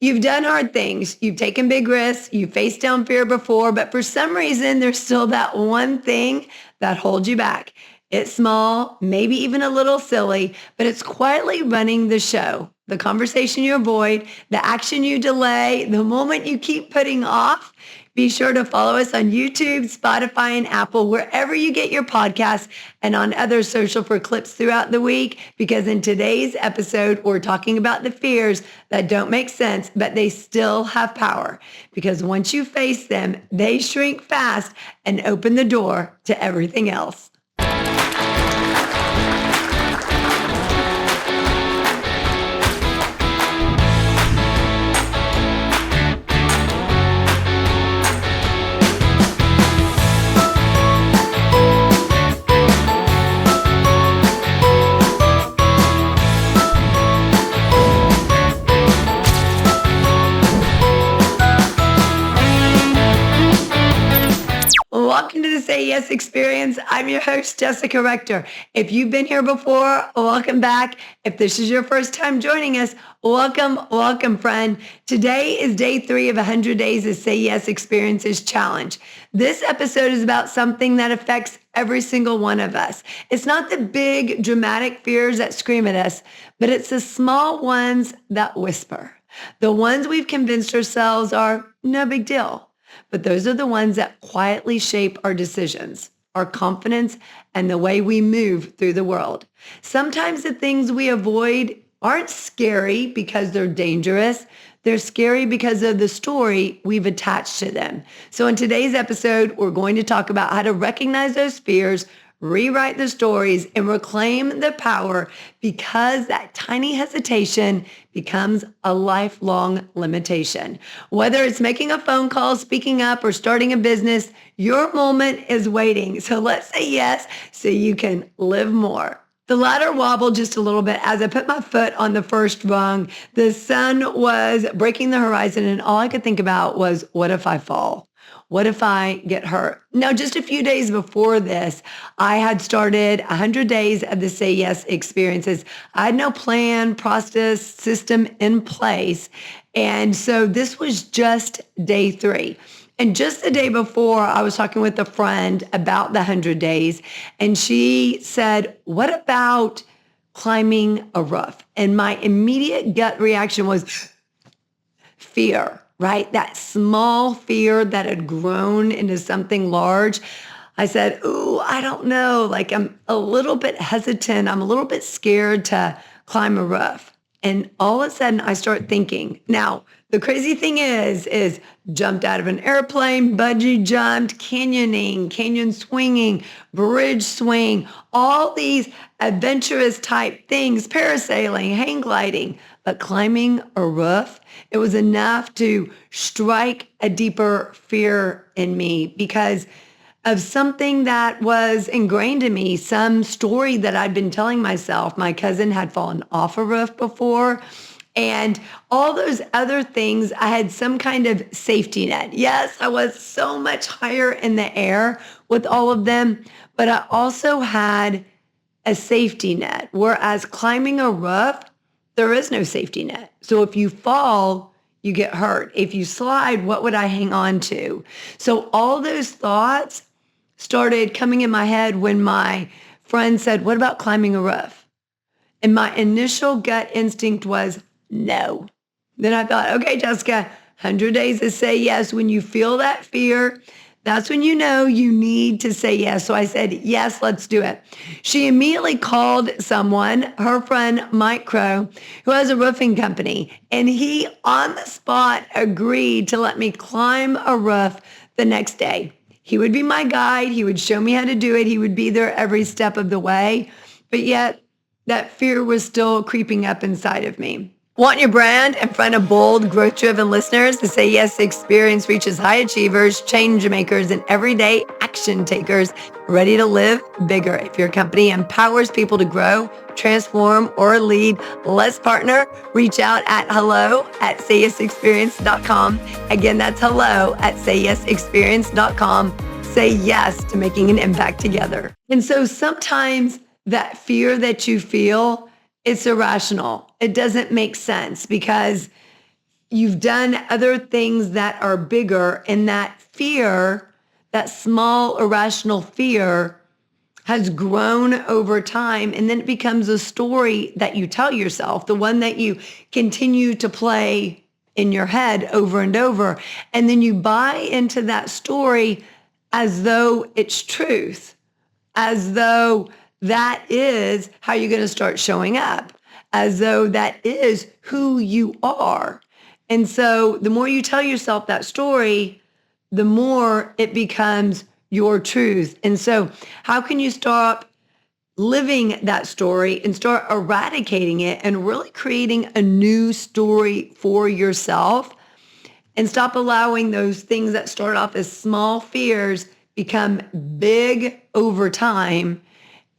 You've done hard things. You've taken big risks. You've faced down fear before, but for some reason, there's still that one thing that holds you back. It's small, maybe even a little silly, but it's quietly running the show. The conversation you avoid, the action you delay, the moment you keep putting off. Be sure to follow us on YouTube, Spotify, and Apple, wherever you get your podcasts, and on other social for clips throughout the week, because in today's episode, we're talking about the fears that don't make sense, but they still have power. Because once you face them, they shrink fast and open the door to everything else. Welcome to the Say Yes Experience. I'm your host, Jessica Rector. If you've been here before, welcome back. If this is your first time joining us, welcome, friend. Today is day 3 of 100 Days of Say Yes Experiences Challenge. This episode is about something that affects every single one of us. It's not the big, dramatic fears that scream at us, but it's the small ones that whisper. The ones we've convinced ourselves are no big deal. But those are the ones that quietly shape our decisions, our confidence, and the way we move through the world. Sometimes the things we avoid aren't scary because they're dangerous. They're scary because of the story we've attached to them. So in today's episode, we're going to talk about how to recognize those fears, rewrite the stories, and reclaim the power, because that tiny hesitation becomes a lifelong limitation. Whether it's making a phone call, speaking up, or starting a business, your moment is waiting. So let's say yes so you can live more. The ladder wobbled just a little bit as I put my foot on the first rung. The sun was breaking the horizon, and all I could think about was, what if I fall? What if I get hurt? Now, just a few days before this, I had started 100 days of the Say Yes experiences. I had no plan, process, system in place. And so this was just day 3. And just the day before, I was talking with a friend about the 100 days, and she said, what about climbing a roof? And my immediate gut reaction was fear. Right? That small fear that had grown into something large. I said, ooh, I don't know. Like, I'm a little bit hesitant. I'm a little bit scared to climb a roof. And all of a sudden I start thinking. Now, the crazy thing is jumped out of an airplane, bungee jumped, canyoning, canyon swinging, bridge swing, all these adventurous type things, parasailing, hang gliding. But climbing a roof, it was enough to strike a deeper fear in me because of something that was ingrained in me, some story that I'd been telling myself. My cousin had fallen off a roof before, and all those other things, I had some kind of safety net. Yes, I was so much higher in the air with all of them, but I also had a safety net, whereas climbing a roof, there is no safety net. So if you fall, you get hurt. If you slide, what would I hang on to? So all those thoughts started coming in my head when my friend said, what about climbing a roof? And my initial gut instinct was no. Then I thought, okay, Jessica, 100 days to say yes. When you feel that fear, that's when you know you need to say yes. So I said, yes, let's do it. She immediately called someone, her friend, Mike Crow, who has a roofing company. And he on the spot agreed to let me climb a roof the next day. He would be my guide. He would show me how to do it. He would be there every step of the way. But yet that fear was still creeping up inside of me. Want your brand in front of bold, growth-driven listeners? The Say Yes experience reaches high achievers, change makers, and everyday action takers ready to live bigger. If your company empowers people to grow, transform, or lead, let's partner. Reach out at hello@sayyesexperience.com. Again, that's hello@sayyesexperience.com. Say yes to making an impact together. And so sometimes that fear that you feel, it's irrational. It doesn't make sense because you've done other things that are bigger, and that fear, that small irrational fear has grown over time, and then it becomes a story that you tell yourself, the one that you continue to play in your head over and over. And then you buy into that story as though it's truth, as though that is how you're going to start showing up, as though that is who you are. And so the more you tell yourself that story, the more it becomes your truth. And so how can you stop living that story and start eradicating it and really creating a new story for yourself, and stop allowing those things that start off as small fears become big over time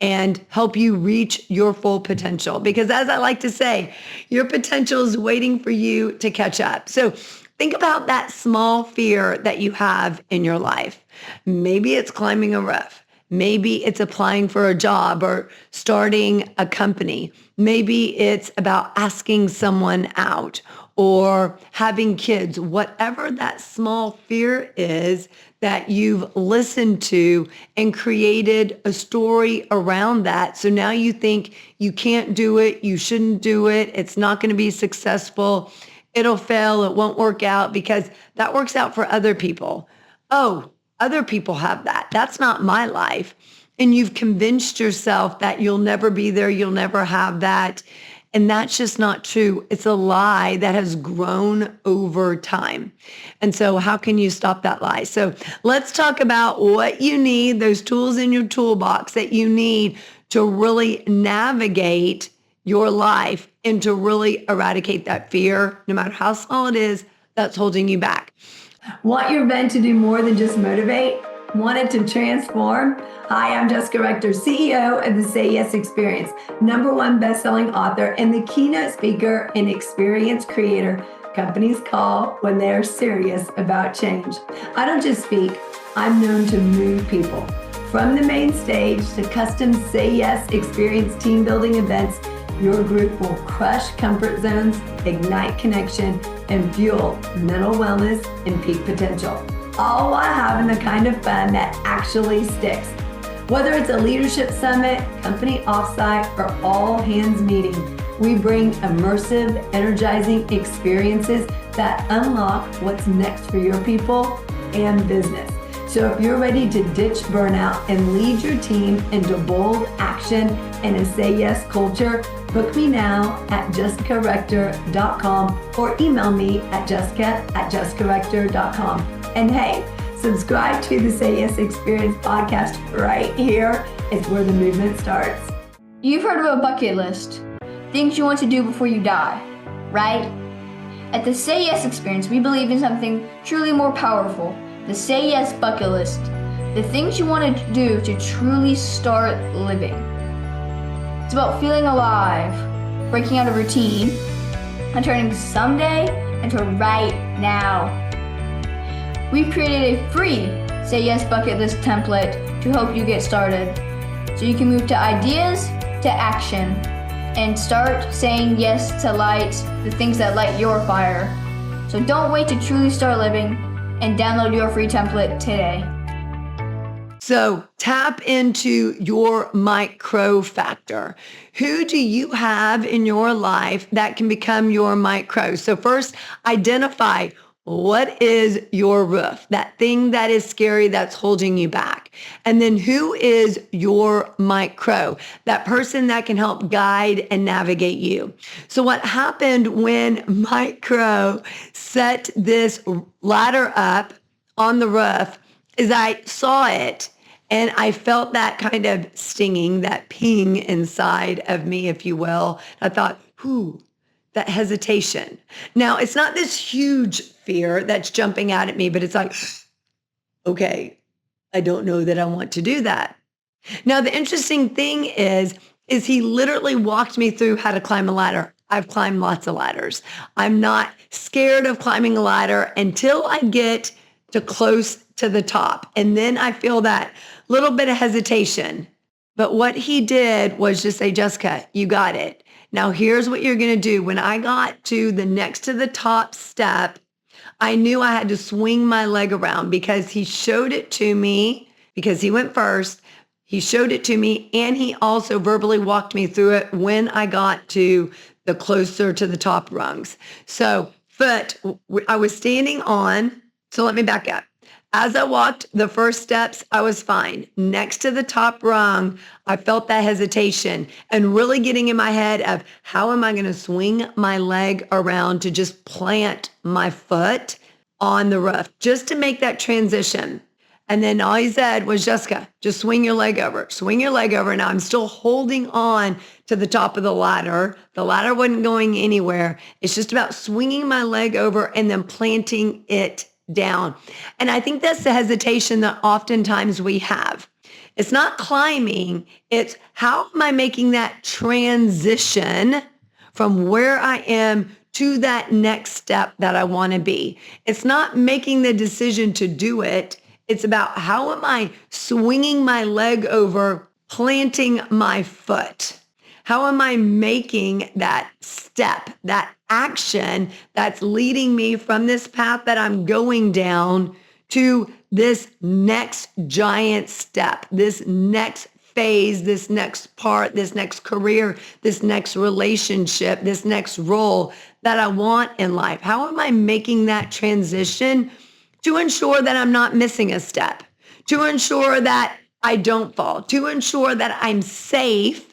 and help you reach your full potential? Because as I like to say, your potential is waiting for you to catch up. So think about that small fear that you have in your life. Maybe it's climbing a roof. Maybe it's applying for a job or starting a company. Maybe it's about asking someone out or having kids. Whatever that small fear is that you've listened to and created a story around that. So now you think you can't do it, you shouldn't do it, it's not going to be successful, it'll fail, it won't work out, because that works out for other people. Oh, other people have that. That's not my life. And you've convinced yourself that you'll never be there, you'll never have that. And that's just not true. It's a lie that has grown over time. And so how can you stop that lie? So let's talk about what you need, those tools in your toolbox that you need to really navigate your life and to really eradicate that fear, no matter how small it is, that's holding you back. Want your event to do more than just motivate? Want it to transform? Hi, I'm Jessica Rector, CEO of the Say Yes Experience, #1 best-selling author, and the keynote speaker and experience creator companies call when they are serious about change. I don't just speak, I'm known to move people. From the main stage to custom Say Yes Experience team building events, your group will crush comfort zones, ignite connection, and fuel mental wellness and peak potential, all while having the kind of fun that actually sticks. Whether it's a leadership summit, company offsite, or all hands meeting, we bring immersive, energizing experiences that unlock what's next for your people and business. So if you're ready to ditch burnout and lead your team into bold action and a Say Yes culture, book me now at jessicarector.com or email me at jessica@jessicarector.com. And hey, subscribe to the Say Yes Experience podcast right here. It's where the movement starts. You've heard of a bucket list, things you want to do before you die, right? At the Say Yes Experience, we believe in something truly more powerful, the Say Yes bucket list, the things you want to do to truly start living. It's about feeling alive, breaking out of routine, and turning someday into right now. We've created a free Say Yes bucket list template to help you get started, so you can move to ideas to action and start saying yes to light the things that light your fire. So don't wait to truly start living, and download your free template today. So tap into your micro factor. Who do you have in your life that can become your micro? So first, identify what is your roof, that thing that is scary that's holding you back. And then who is your micro, that person that can help guide and navigate you. So what happened when micro set this ladder up on the roof is I saw it and I felt that kind of stinging, that ping inside of me, if you will. I thought, that hesitation. Now, it's not this huge fear that's jumping out at me, but it's like, okay, I don't know that I want to do that. Now, the interesting thing is he literally walked me through how to climb a ladder. I've climbed lots of ladders. I'm not scared of climbing a ladder until I get to close to the top. And then I feel that little bit of hesitation. But what he did was just say, Jessica, you got it. Now, here's what you're going to do. When I got to the next to the top step, I knew I had to swing my leg around because he showed it to me because he went first. He showed it to me and he also verbally walked me through it when I got to the closer to the top rungs. So I was standing on, so let me back up. As I walked the first steps, I was fine. Next to the top rung, I felt that hesitation and really getting in my head of how am I going to swing my leg around to just plant my foot on the roof, just to make that transition. And then all he said was, Jessica, just swing your leg over. Swing your leg over. Now I'm still holding on to the top of the ladder. The ladder wasn't going anywhere. It's just about swinging my leg over and then planting it down. And I think that's the hesitation that oftentimes we have. It's not climbing. It's how am I making that transition from where I am to that next step that I want to be. It's not making the decision to do it. It's about how am I swinging my leg over, planting my foot? How am I making that step, that action that's leading me from this path that I'm going down to this next giant step, this next phase, this next part, this next career, this next relationship, this next role that I want in life? How am I making that transition to ensure that I'm not missing a step, to ensure that I don't fall, to ensure that I'm safe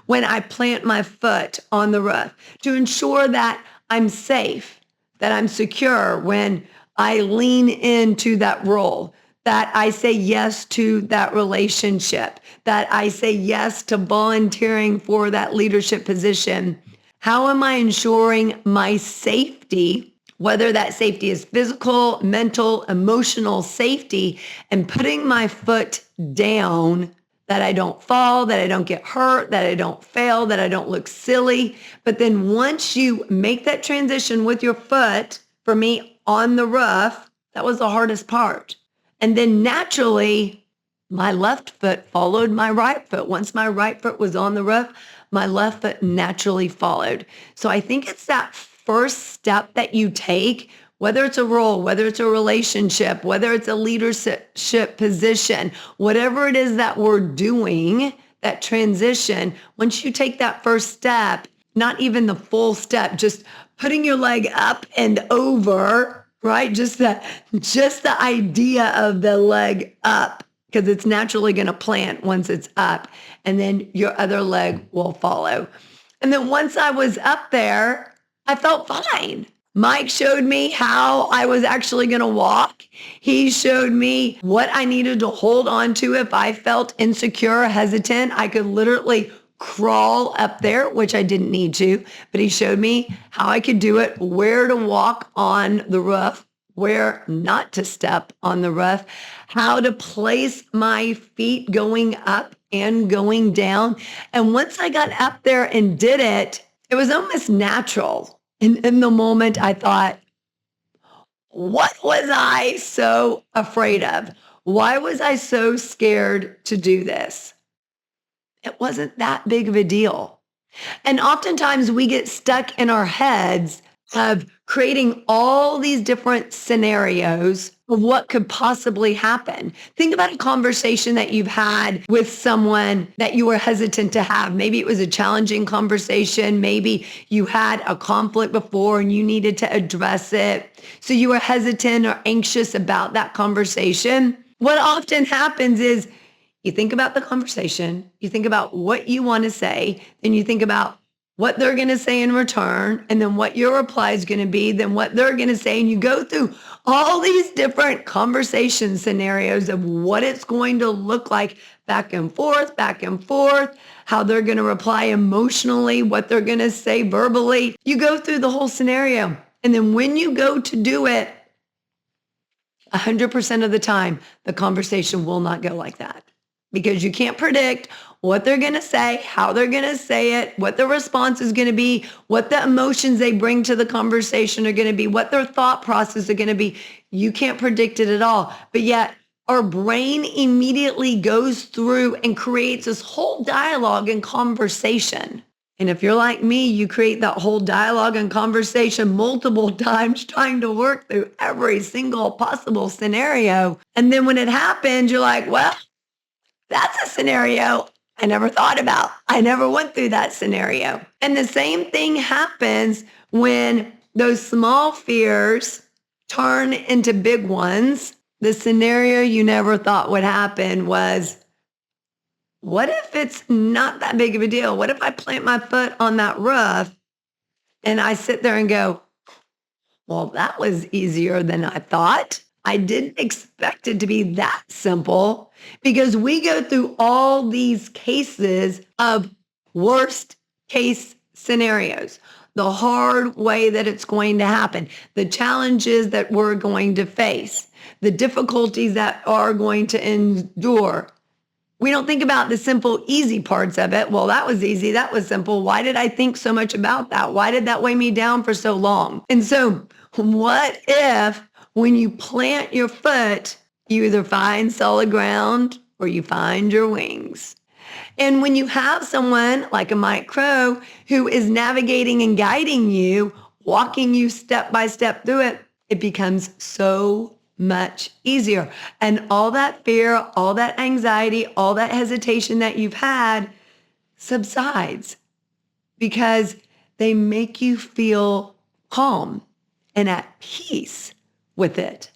when I plant my foot on the roof, to ensure that I'm safe, that I'm secure when I lean into that role, that I say yes to that relationship, that I say yes to volunteering for that leadership position. How am I ensuring my safety, whether that safety is physical, mental, emotional safety, and putting my foot down, that I don't fall, that I don't get hurt, that I don't fail, that I don't look silly. But then once you make that transition with your foot, for me on the roof, that was the hardest part. And then naturally, my left foot followed my right foot. Once my right foot was on the roof, my left foot naturally followed. So I think it's that first step that you take, whether it's a role, whether it's a relationship, whether it's a leadership position, whatever it is that we're doing, that transition, once you take that first step, not even the full step, just putting your leg up and over, right? Just the idea of the leg up, because it's naturally going to plant once it's up, and then your other leg will follow. And then once I was up there, I felt fine. Mike showed me how I was actually going to walk. He showed me what I needed to hold on to if I felt insecure or hesitant. I could literally crawl up there, which I didn't need to, but he showed me how I could do it, where to walk on the roof, where not to step on the roof, how to place my feet going up and going down. And once I got up there and did it, it was almost natural. In the moment, I thought, what was I so afraid of? Why was I so scared to do this? It wasn't that big of a deal. And oftentimes we get stuck in our heads of creating all these different scenarios of what could possibly happen. Think about a conversation that you've had with someone that you were hesitant to have. Maybe it was a challenging conversation. Maybe you had a conflict before and you needed to address it. So you were hesitant or anxious about that conversation. What often happens is you think about the conversation, you think about what you want to say, then you think about what they're going to say in return, and then what your reply is going to be, then what they're going to say. And you go through all these different conversation scenarios of what it's going to look like back and forth, how they're going to reply emotionally, what they're going to say verbally. You go through the whole scenario. And then when you go to do it, 100% of the time, the conversation will not go like that, because you can't predict what they're going to say, how they're going to say it, what the response is going to be, what the emotions they bring to the conversation are going to be, what their thought process are going to be. You can't predict it at all. But yet our brain immediately goes through and creates this whole dialogue and conversation. And if you're like me, you create that whole dialogue and conversation multiple times trying to work through every single possible scenario. And then when it happens, you're like, well, that's a scenario I never thought about. I never went through that scenario. And the same thing happens when those small fears turn into big ones. The scenario you never thought would happen was, what if it's not that big of a deal? What if I plant my foot on that roof and I sit there and go, well, that was easier than I thought. I didn't expect it to be that simple, because we go through all these cases of worst case scenarios, the hard way that it's going to happen, the challenges that we're going to face, the difficulties that are going to endure. We don't think about the simple, easy parts of it. Well, that was easy. That was simple. Why did I think so much about that? Why did that weigh me down for so long? And so what if when you plant your foot, you either find solid ground or you find your wings? And when you have someone like a Mike Crow who is navigating and guiding you, walking you step by step through it, it becomes so much easier. And all that fear, all that anxiety, all that hesitation that you've had subsides, because they make you feel calm and at peace with it.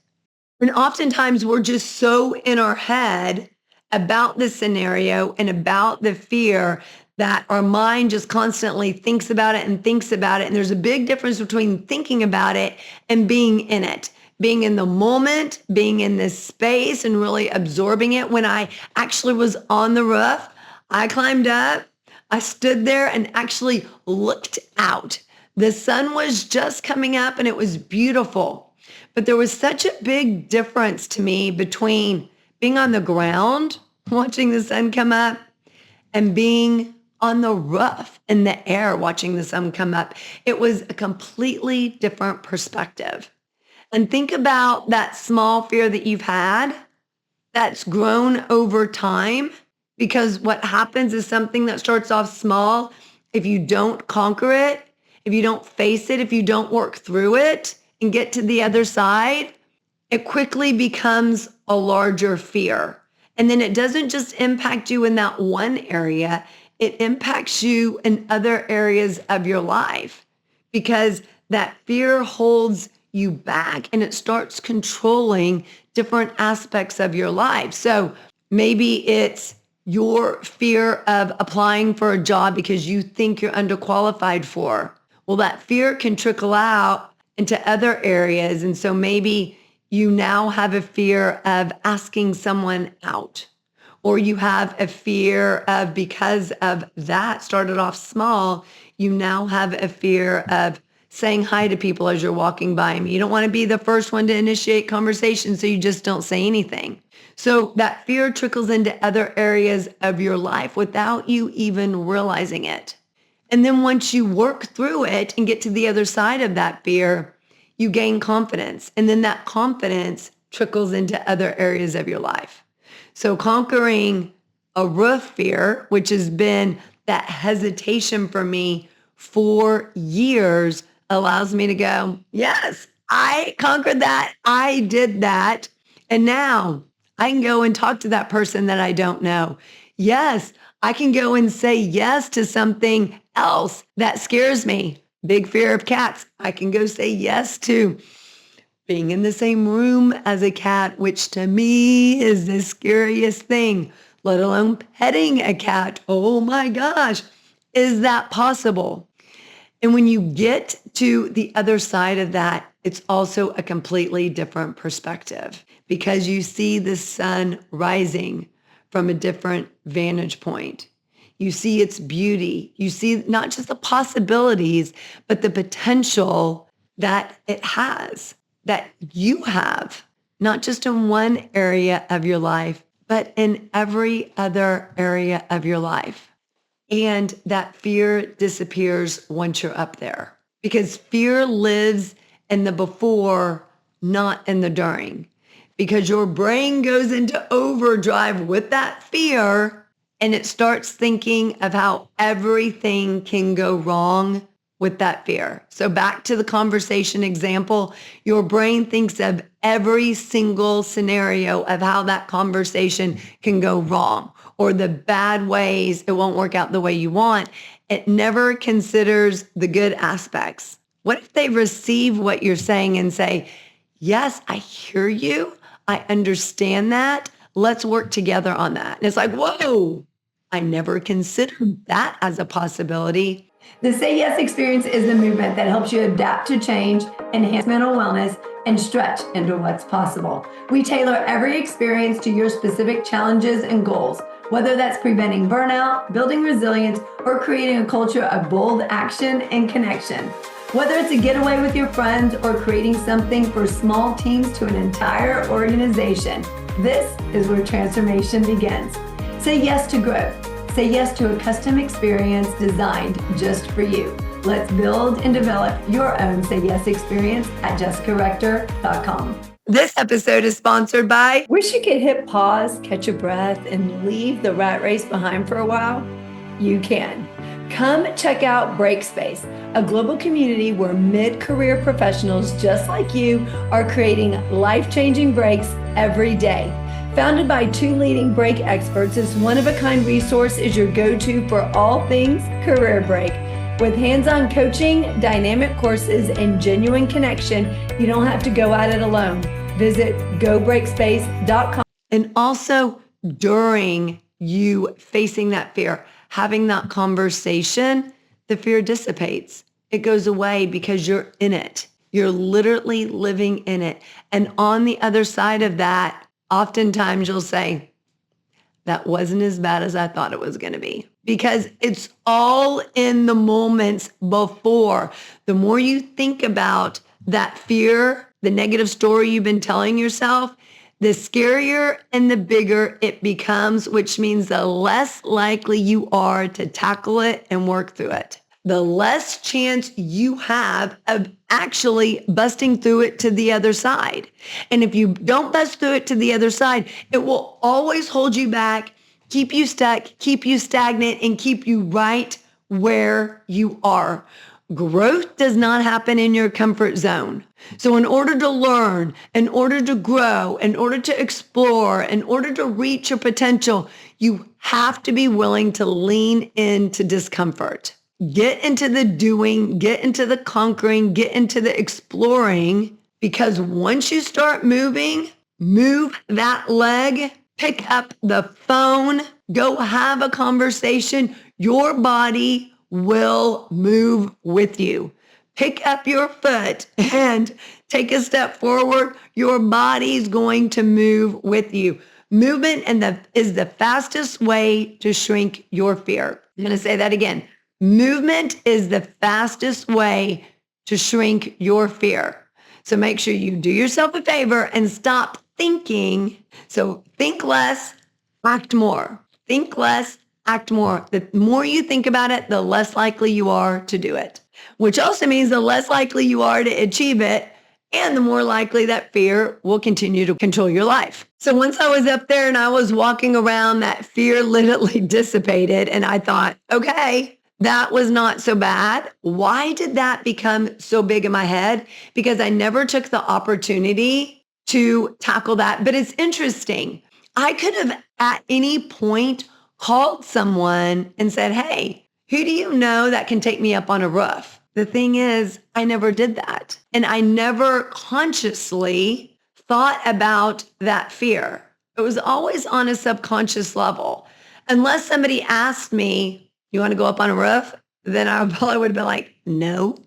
And oftentimes we're just so in our head about the scenario and about the fear that our mind just constantly thinks about it and thinks about it. And there's a big difference between thinking about it and being in it, being in the moment, being in this space and really absorbing it. When I actually was on the roof, I climbed up, I stood there and actually looked out. The sun was just coming up and it was beautiful. But there was such a big difference to me between being on the ground, watching the sun come up, and being on the roof in the air, watching the sun come up. It was a completely different perspective. And think about that small fear that you've had that's grown over time, because what happens is something that starts off small, if you don't conquer it, if you don't face it, if you don't work through it and get to the other side, it quickly becomes a larger fear. And then it doesn't just impact you in that one area, it impacts you in other areas of your life, because that fear holds you back and it starts controlling different aspects of your life. So maybe it's your fear of applying for a job because you think you're underqualified for. Well, that fear can trickle out into other areas. And so maybe you now have a fear of asking someone out, or you have a fear of, because of that started off small, you now have a fear of saying hi to people as you're walking by them. You don't want to be the first one to initiate conversation, so you just don't say anything. So that fear trickles into other areas of your life without you even realizing it. And then once you work through it and get to the other side of that fear, you gain confidence. And then that confidence trickles into other areas of your life. So conquering a roof fear, which has been that hesitation for me for years, allows me to go, yes, I conquered that. I did that. And now I can go and talk to that person that I don't know. Yes, I can go and say yes to something else that scares me. Big fear of cats. I can go say yes to being in the same room as a cat, which to me is the scariest thing, let alone petting a cat. Oh my gosh, is that possible? And when you get to the other side of that, it's also a completely different perspective, because you see the sun rising from a different vantage point. You see its beauty. You see not just the possibilities, but the potential that it has, that you have, not just in one area of your life, but in every other area of your life. And that fear disappears once you're up there, because fear lives in the before, not in the during, because your brain goes into overdrive with that fear and it starts thinking of how everything can go wrong with that fear. So back to the conversation example, your brain thinks of every single scenario of how that conversation can go wrong or the bad ways it won't work out the way you want. It never considers the good aspects. What if they receive what you're saying and say, yes, I hear you. I understand that. Let's work together on that. And it's like, whoa, I never considered that as a possibility. The Say Yes experience is the movement that helps you adapt to change, enhance mental wellness, and stretch into what's possible. We tailor every experience to your specific challenges and goals, whether that's preventing burnout, building resilience, or creating a culture of bold action and connection. Whether it's a getaway with your friends or creating something for small teams to an entire organization, this is where transformation begins. Say yes to growth. Say yes to a custom experience designed just for you. Let's build and develop your own Say Yes experience at jessicarector.com. This episode is sponsored by... Wish you could hit pause, catch a breath, and leave the rat race behind for a while? You can. Come check out Breakspace, a global community where mid-career professionals just like you are creating life-changing breaks every day. Founded by two leading break experts, this one-of-a-kind resource is your go-to for all things career break. With hands-on coaching, dynamic courses, and genuine connection, you don't have to go at it alone. Visit gobreakspace.com. And also during you facing that fear, having that conversation, the fear dissipates. It goes away because you're in it. You're literally living in it. And on the other side of that, oftentimes you'll say, that wasn't as bad as I thought it was going to be. Because it's all in the moments before. The more you think about that fear, the negative story you've been telling yourself, the scarier and the bigger it becomes, which means the less likely you are to tackle it and work through it. The less chance you have of actually busting through it to the other side. And if you don't bust through it to the other side, it will always hold you back, keep you stuck, keep you stagnant, and keep you right where you are. Growth does not happen in your comfort zone. So in order to learn, in order to grow, in order to explore, in order to reach your potential, you have to be willing to lean into discomfort. Get into the doing, get into the conquering, get into the exploring, because once you start moving, move that leg, pick up the phone, go have a conversation, your body will move with you. Pick up your foot and take a step forward. Your body's going to move with you. Movement is the fastest way to shrink your fear. I'm going to say that again. Movement is the fastest way to shrink your fear. So make sure you do yourself a favor and stop thinking. So think less, act more. Think less, act more. The more you think about it, the less likely you are to do it, which also means the less likely you are to achieve it, and the more likely that fear will continue to control your life. So once I was up there and I was walking around, that fear literally dissipated, and I thought, okay, that was not so bad. Why did that become so big in my head? Because I never took the opportunity to tackle that. But it's interesting. I could have at any point called someone and said, hey, who do you know that can take me up on a roof? The thing is, I never did that. And I never consciously thought about that fear. It was always on a subconscious level. Unless somebody asked me, you want to go up on a roof? Then I probably would have been like, no.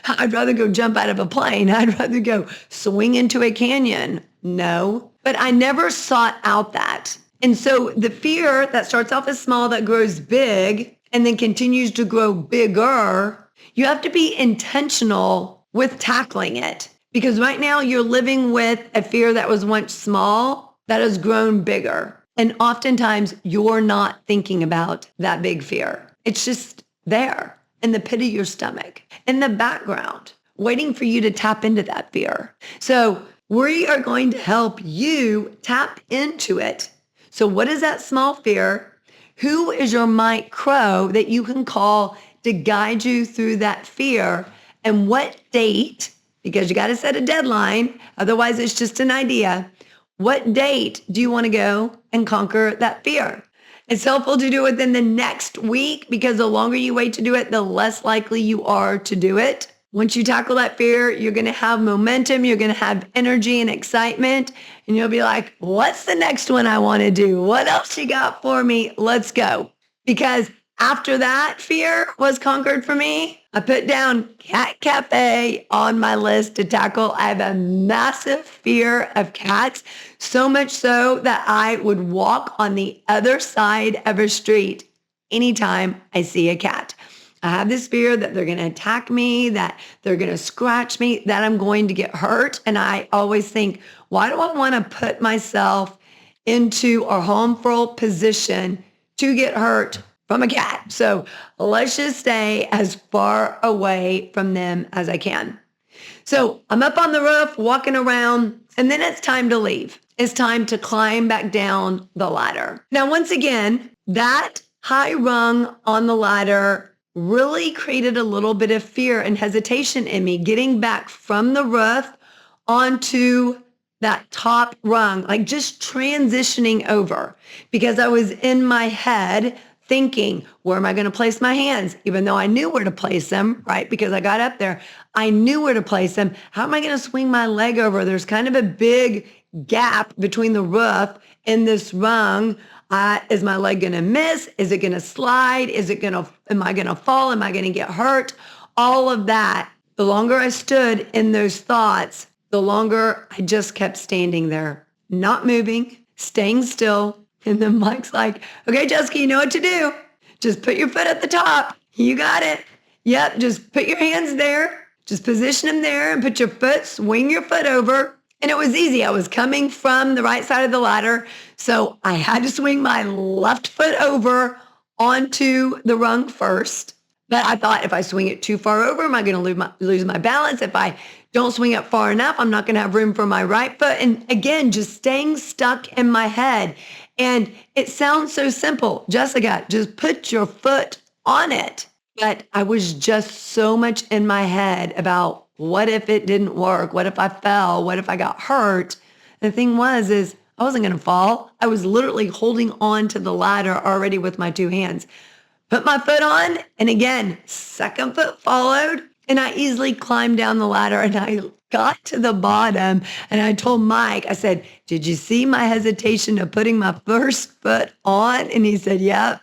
I'd rather go jump out of a plane. I'd rather go swing into a canyon. No. But I never sought out that. And so the fear that starts off as small, that grows big, and then continues to grow bigger, you have to be intentional with tackling it. Because right now you're living with a fear that was once small that has grown bigger. And oftentimes you're not thinking about that big fear. It's just there in the pit of your stomach, in the background, waiting for you to tap into that fear. So we are going to help you tap into it. So what is that small fear? Who is your Mike Crow that you can call to guide you through that fear? And what date, because you got to set a deadline, otherwise it's just an idea. What date do you want to go and conquer that fear? It's helpful to do it within the next week because the longer you wait to do it, the less likely you are to do it. Once you tackle that fear, you're going to have momentum, you're going to have energy and excitement, and you'll be like, what's the next one I want to do? What else you got for me? Let's go. Because after that fear was conquered for me, I put down Cat Cafe on my list to tackle. I have a massive fear of cats, so much so that I would walk on the other side of a street anytime I see a cat. I have this fear that they're going to attack me, that they're going to scratch me, that I'm going to get hurt. And I always think, why do I want to put myself into a harmful position to get hurt from a cat? So let's just stay as far away from them as I can. So I'm up on the roof, walking around, and then it's time to leave. It's time to climb back down the ladder. Now, once again, that high rung on the ladder really created a little bit of fear and hesitation in me getting back from the roof onto that top rung, like just transitioning over, because I was in my head thinking, where am I going to place my hands? Even though I knew where to place them, right? Because I got up there, I knew where to place them. How am I going to swing my leg over? There's kind of a big gap between the roof and this rung. Is my leg going to miss? Is it going to slide? Am I going to fall? Am I going to get hurt? All of that. The longer I stood in those thoughts, the longer I just kept standing there, not moving, staying still. And then Mike's like, okay, Jessica, you know what to do. Just put your foot at the top. You got it. Yep. Just put your hands there. Just position them there and put your foot, swing your foot over. And it was easy. I was coming from the right side of the ladder. So I had to swing my left foot over onto the rung first. But I thought, if I swing it too far over, am I going to lose my balance? If I don't swing it far enough, I'm not going to have room for my right foot. And again, just staying stuck in my head. And it sounds so simple. Jessica, just put your foot on it. But I was just so much in my head about, what if it didn't work? What if I fell? What if I got hurt? The thing is I wasn't going to fall. I was literally holding on to the ladder already with my two hands. Put my foot on, and again, second foot followed, and I easily climbed down the ladder, and I got to the bottom, and I told Mike, I said, did you see my hesitation of putting my first foot on? And he said, yep.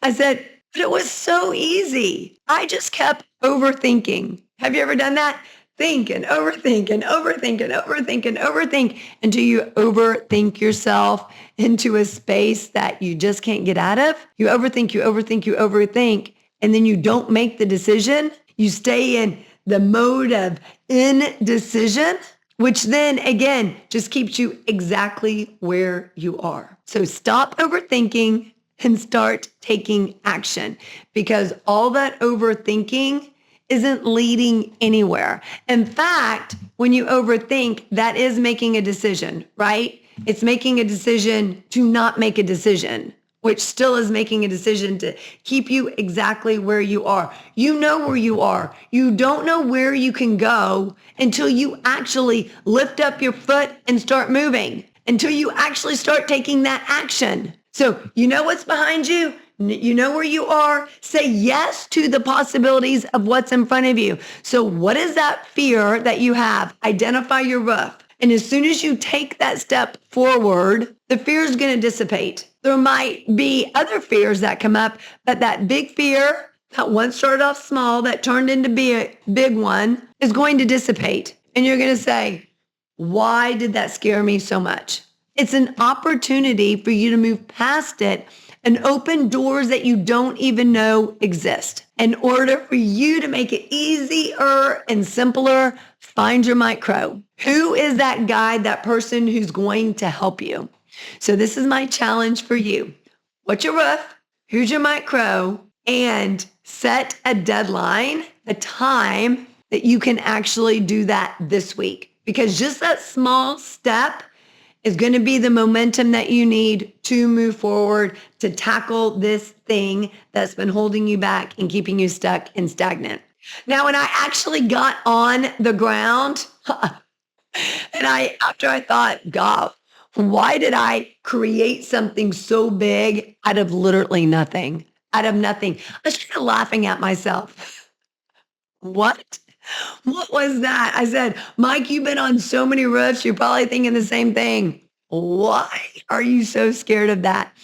I said, but it was so easy. I just kept overthinking. Have you ever done that? Think and overthink and overthink and overthink and overthink until you overthink yourself into a space that you just can't get out of. You overthink, you overthink, you overthink, and then you don't make the decision. You stay in the mode of indecision, which then again just keeps you exactly where you are. So stop overthinking and start taking action, because all that overthinking isn't leading anywhere. In fact, when you overthink, that is making a decision, right? It's making a decision to not make a decision, which still is making a decision to keep you exactly where you are. You know where you are. You don't know where you can go until you actually lift up your foot and start moving, until you actually start taking that action. So you know what's behind you. You know where you are. Say yes to the possibilities of what's in front of you. So what is that fear that you have? Identify your roof. And as soon as you take that step forward, the fear is going to dissipate. There might be other fears that come up, but that big fear that once started off small, that turned into be a big one, is going to dissipate. And you're going to say, why did that scare me so much? It's an opportunity for you to move past it and open doors that you don't even know exist. In order for you to make it easier and simpler, find your Mike Crow. Who is that guide, that person who's going to help you? So this is my challenge for you. What's your roof? Who's your Mike Crow? And set a deadline, a time that you can actually do that this week. Because just that small step is going to be the momentum that you need to move forward, to tackle this thing that's been holding you back and keeping you stuck and stagnant. Now, when I actually got on the ground, and after I thought, God, why did I create something so big out of literally nothing? Out of nothing. I started laughing at myself. What? What was that? I said, Mike, you've been on so many roofs. You're probably thinking the same thing. Why are you so scared of that?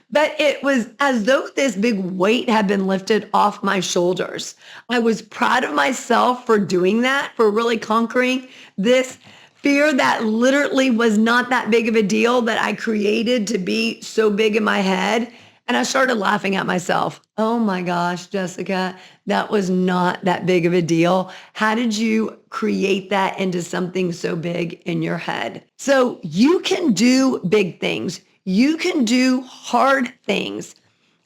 But it was as though this big weight had been lifted off my shoulders. I was proud of myself for doing that, for really conquering this fear that literally was not that big of a deal that I created to be so big in my head. And I started laughing at myself. Oh my gosh, Jessica, that was not that big of a deal. How did you create that into something so big in your head? So you can do big things. You can do hard things.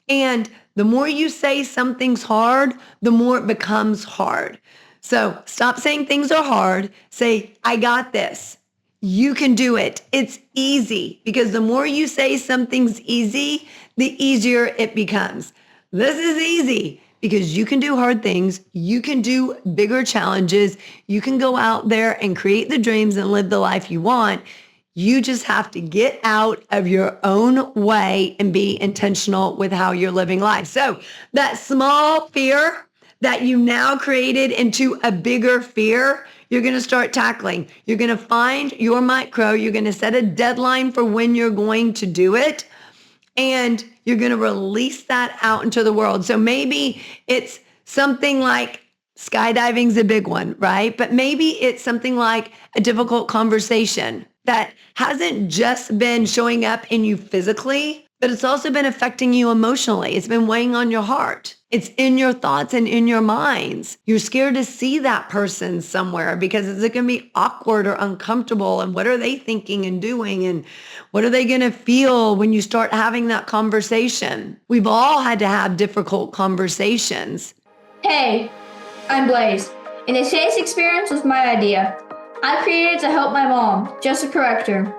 And the more you say something's hard, the more it becomes hard. So stop saying things are hard. Say, I got this. You can do it. It's easy, because the more you say something's easy, the easier it becomes. This is easy because you can do hard things. You can do bigger challenges. You can go out there and create the dreams and live the life you want. You just have to get out of your own way and be intentional with how you're living life. So that small fear that you now created into a bigger fear, you're going to start tackling. You're going to find your micro. You're going to set a deadline for when you're going to do it. And you're going to release that out into the world. So maybe it's something like skydiving's a big one, right? But maybe it's something like a difficult conversation that hasn't just been showing up in you physically, but it's also been affecting you emotionally. It's been weighing on your heart. It's in your thoughts and in your minds. You're scared to see that person somewhere because is it going to be awkward or uncomfortable? And what are they thinking and doing? And what are they going to feel when you start having that conversation? We've all had to have difficult conversations. Hey, I'm Blaze, and the CS experience was my idea. I created it to help my mom, Jessica Rector.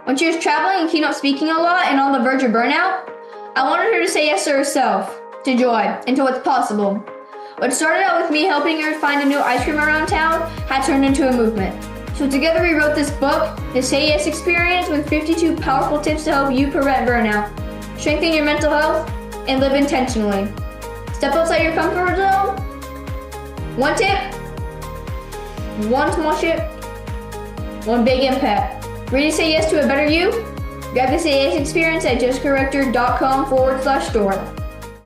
When she was traveling and keynote speaking a lot and on the verge of burnout, I wanted her to say yes to herself, to joy, and to what's possible. What started out with me helping her find a new ice cream around town had turned into a movement. So together we wrote this book, The Say Yes Experience, with 52 powerful tips to help you prevent burnout, strengthen your mental health, and live intentionally. Step outside your comfort zone. One tip, one small shift, one big impact. Ready to say yes to a better you? Grab the Say Yes Experience at jessicarector.com/store.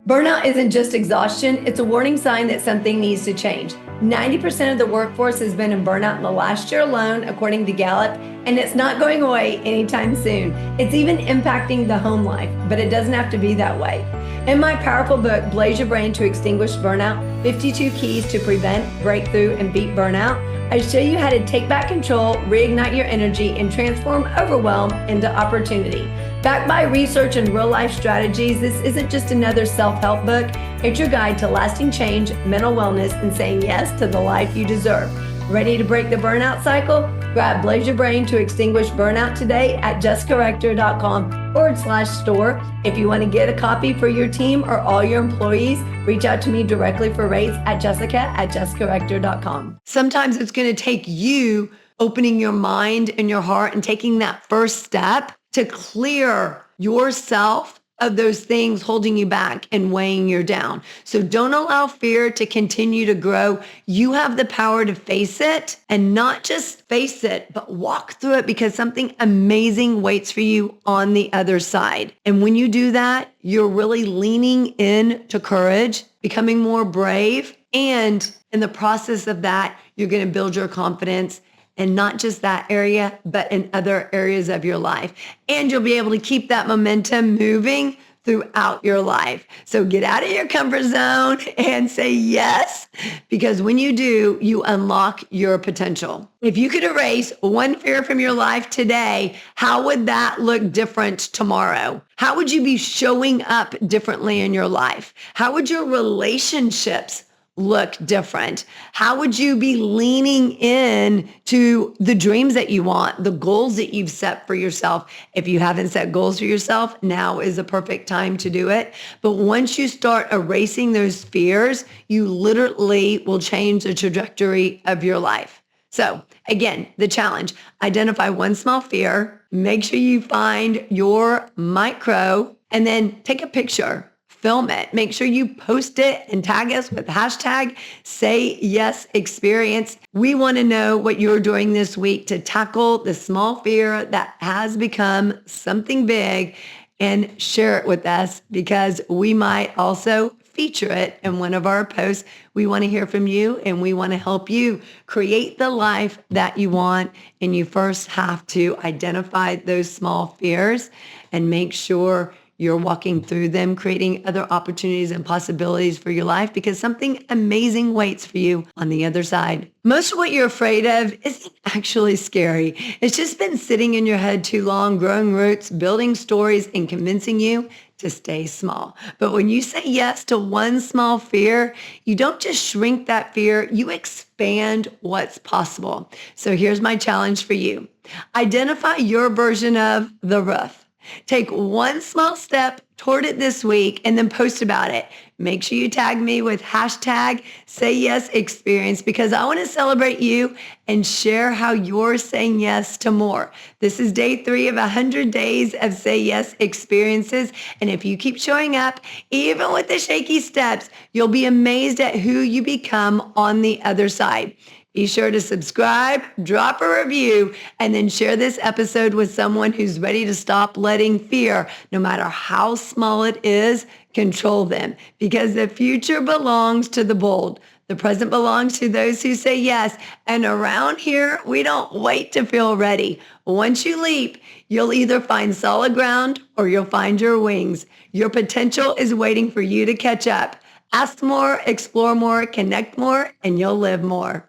Burnout isn't just exhaustion. It's a warning sign that something needs to change. 90% of the workforce has been in burnout in the last year alone, according to Gallup, and it's not going away anytime soon. It's even impacting the home life, but it doesn't have to be that way. In my powerful book, Blaze Your Brain to Extinguish Burnout, 52 Keys to Prevent, Breakthrough, and Beat Burnout, I show you how to take back control, reignite your energy, and transform overwhelm into opportunity. Backed by research and real-life strategies, this isn't just another self-help book. It's your guide to lasting change, mental wellness, and saying yes to the life you deserve. Ready to break the burnout cycle? Grab Blaze Your Brain to Extinguish Burnout today at jessicarector.com/store. If you want to get a copy for your team or all your employees, reach out to me directly for rates at jessica@jessicarector.com. Sometimes it's going to take you opening your mind and your heart and taking that first step to clear yourself of those things holding you back and weighing you down. So don't allow fear to continue to grow. You have the power to face it, and not just face it, but walk through it, because something amazing waits for you on the other side. And when you do that, you're really leaning in to courage, becoming more brave. And in the process of that, you're going to build your confidence. And not just that area, but in other areas of your life. And you'll be able to keep that momentum moving throughout your life. So get out of your comfort zone and say yes, because when you do, you unlock your potential. If you could erase one fear from your life today, how would that look different tomorrow? How would you be showing up differently in your life? How would your relationships look different? How would you be leaning in to the dreams that you want, the goals that you've set for yourself? If you haven't set goals for yourself, now is the perfect time to do it. But once you start erasing those fears, you literally will change the trajectory of your life. So again, the challenge, identify one small fear, make sure you find your micro, and then take a picture. Film it. Make sure you post it and tag us with hashtag Say Yes Experience. We want to know what you're doing this week to tackle the small fear that has become something big, and share it with us because we might also feature it in one of our posts. We want to hear from you and we want to help you create the life that you want. And you first have to identify those small fears and make sure you're walking through them, creating other opportunities and possibilities for your life because something amazing waits for you on the other side. Most of what you're afraid of isn't actually scary. It's just been sitting in your head too long, growing roots, building stories, and convincing you to stay small. But when you say yes to one small fear, you don't just shrink that fear, you expand what's possible. So here's my challenge for you. Identify your version of the roof. Take one small step toward it this week and then post about it. Make sure you tag me with hashtag Say Yes Experience because I want to celebrate you and share how you're saying yes to more. This is day 3 of 100 days of Say Yes Experiences. And if you keep showing up, even with the shaky steps, you'll be amazed at who you become on the other side. Be sure to subscribe, drop a review, and then share this episode with someone who's ready to stop letting fear, no matter how small it is, control them. Because the future belongs to the bold. The present belongs to those who say yes. And around here, we don't wait to feel ready. Once you leap, you'll either find solid ground or you'll find your wings. Your potential is waiting for you to catch up. Ask more, explore more, connect more, and you'll live more.